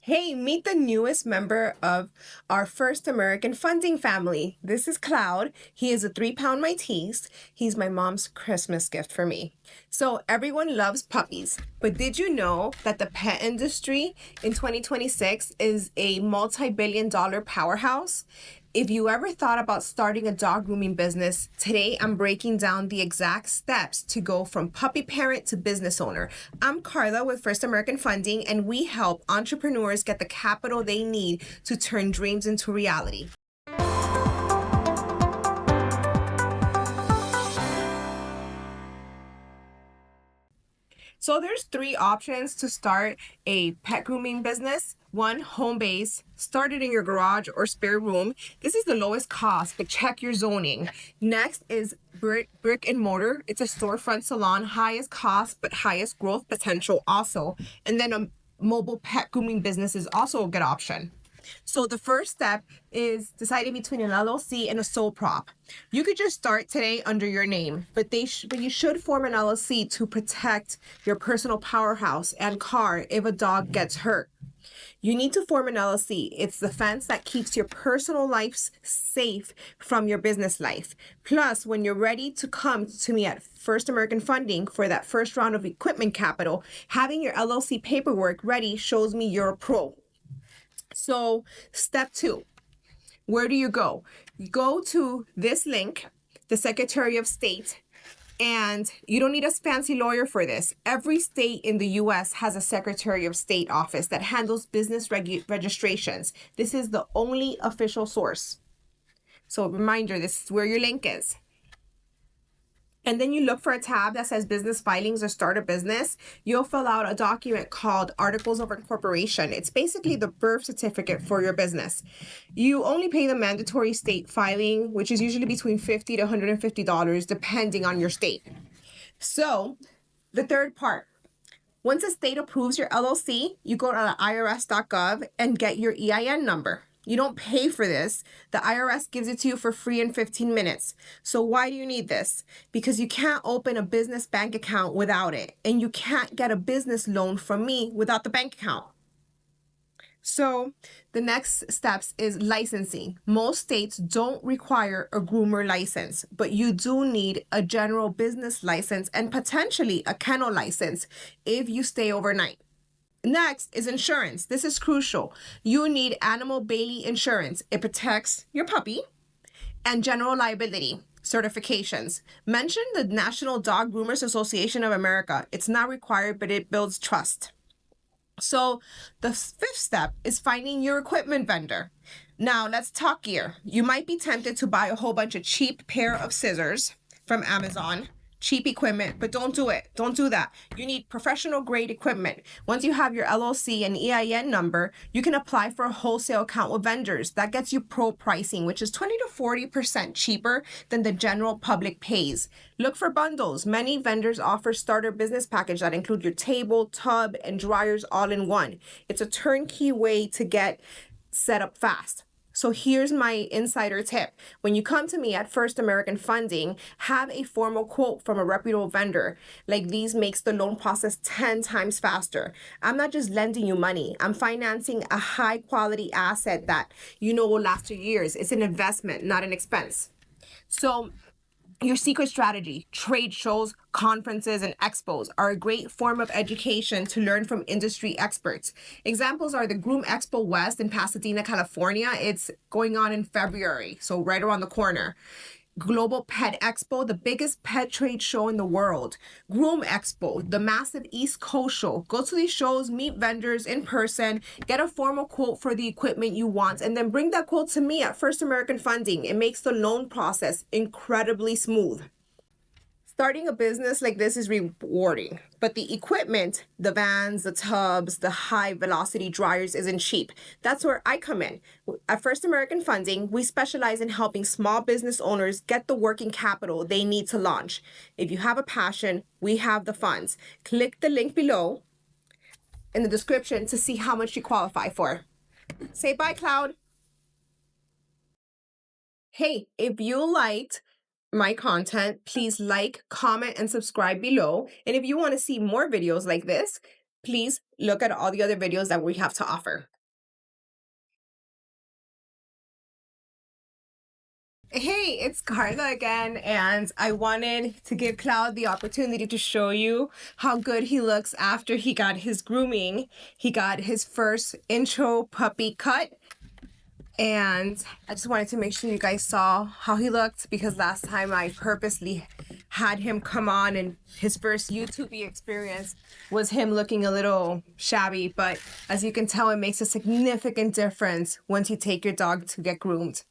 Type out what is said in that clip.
Hey, meet the newest member of our First American Funding family. This is Cloud. He is a 3-pound Maltese. He's my mom's Christmas gift for me. So, everyone loves puppies, but did you know that the pet industry in 2026 is a multi-billion-dollar powerhouse? If you ever thought about starting a dog grooming business, today I'm breaking down the exact steps to go from puppy parent to business owner. I'm Karla with First American Funding, and we help entrepreneurs get the capital they need to turn dreams into reality. So there's 3 options to start a pet grooming business. 1, home base. Start it in your garage or spare room. This is the lowest cost, but check your zoning. Next is brick and mortar. It's a storefront salon, highest cost, but highest growth potential also. And then a mobile pet grooming business is also a good option. So the first step is deciding between an LLC and a sole prop. You could just start today under your name, but you should form an LLC to protect your personal powerhouse and car if a dog gets hurt. You need to form an LLC. It's the fence that keeps your personal life safe from your business life. Plus, when you're ready to come to me at First American Funding for that first round of equipment capital, having your LLC paperwork ready shows me you're a pro. So step 2, where do you go? You go to this link, the Secretary of State, and you don't need a fancy lawyer for this. Every state in the U.S. has a Secretary of State office that handles business registrations. This is the only official source. So reminder, this is where your link is. And then you look for a tab that says business filings or start a business. You'll fill out a document called Articles of Incorporation. It's basically the birth certificate for your business. You only pay the mandatory state filing, which is usually between $50 to $150, depending on your state. So the third part, once a state approves your LLC, you go to irs.gov and get your EIN number. You don't pay for this. The IRS gives it to you for free in 15 minutes. So why do you need this? Because you can't open a business bank account without it, and you can't get a business loan from me without the bank account. So the next steps is licensing. Most states don't require a groomer license, but you do need a general business license and potentially a kennel license if you stay overnight. Next is insurance. This is crucial. You need animal Bailey insurance. It protects your puppy, and general liability certifications. Mention the National Dog Groomers Association of America. It's not required, but it builds trust. So the 5th step is finding your equipment vendor. Now let's talk gear. You might be tempted to buy a whole bunch of cheap pair of scissors from Amazon. Cheap equipment, but don't do it. Don't do that. You need professional grade equipment. Once you have your LLC and EIN number, you can apply for a wholesale account with vendors. That gets you pro pricing, which is 20 to 40% cheaper than the general public pays. Look for bundles. Many vendors offer starter business package that include your table, tub, and dryers all in one. It's a turnkey way to get set up fast. So here's my insider tip. When you come to me at First American Funding, have a formal quote from a reputable vendor. Like these makes the loan process 10 times faster. I'm not just lending you money. I'm financing a high quality asset that you know will last for years. It's an investment, not an expense. So your secret strategy, trade shows, conferences, and expos are a great form of education to learn from industry experts. Examples are the Groom Expo West in Pasadena, California. It's going on in February, so right around the corner. Global Pet Expo, the biggest pet trade show in the world. Groom Expo, the massive East Coast show. Go to these shows, meet vendors in person, get a formal quote for the equipment you want, and then bring that quote to me at First American Funding. It makes the loan process incredibly smooth. Starting a business like this is rewarding, but the equipment, the vans, the tubs, the high velocity dryers isn't cheap. That's where I come in. At First American Funding, we specialize in helping small business owners get the working capital they need to launch. If you have a passion, we have the funds. Click the link below in the description to see how much you qualify for. Say bye, Cloud. Hey, if you liked my content, please like, comment, and subscribe below. And if you want to see more videos like this, please look at all the other videos that we have to offer. Hey, it's Karla again, and I wanted to give Cloud the opportunity to show you how good he looks after he got his grooming. He got his first intro puppy cut, and I just wanted to make sure you guys saw how he looked, because last time I purposely had him come on and his first YouTube experience was him looking a little shabby, but as you can tell, it makes a significant difference once you take your dog to get groomed.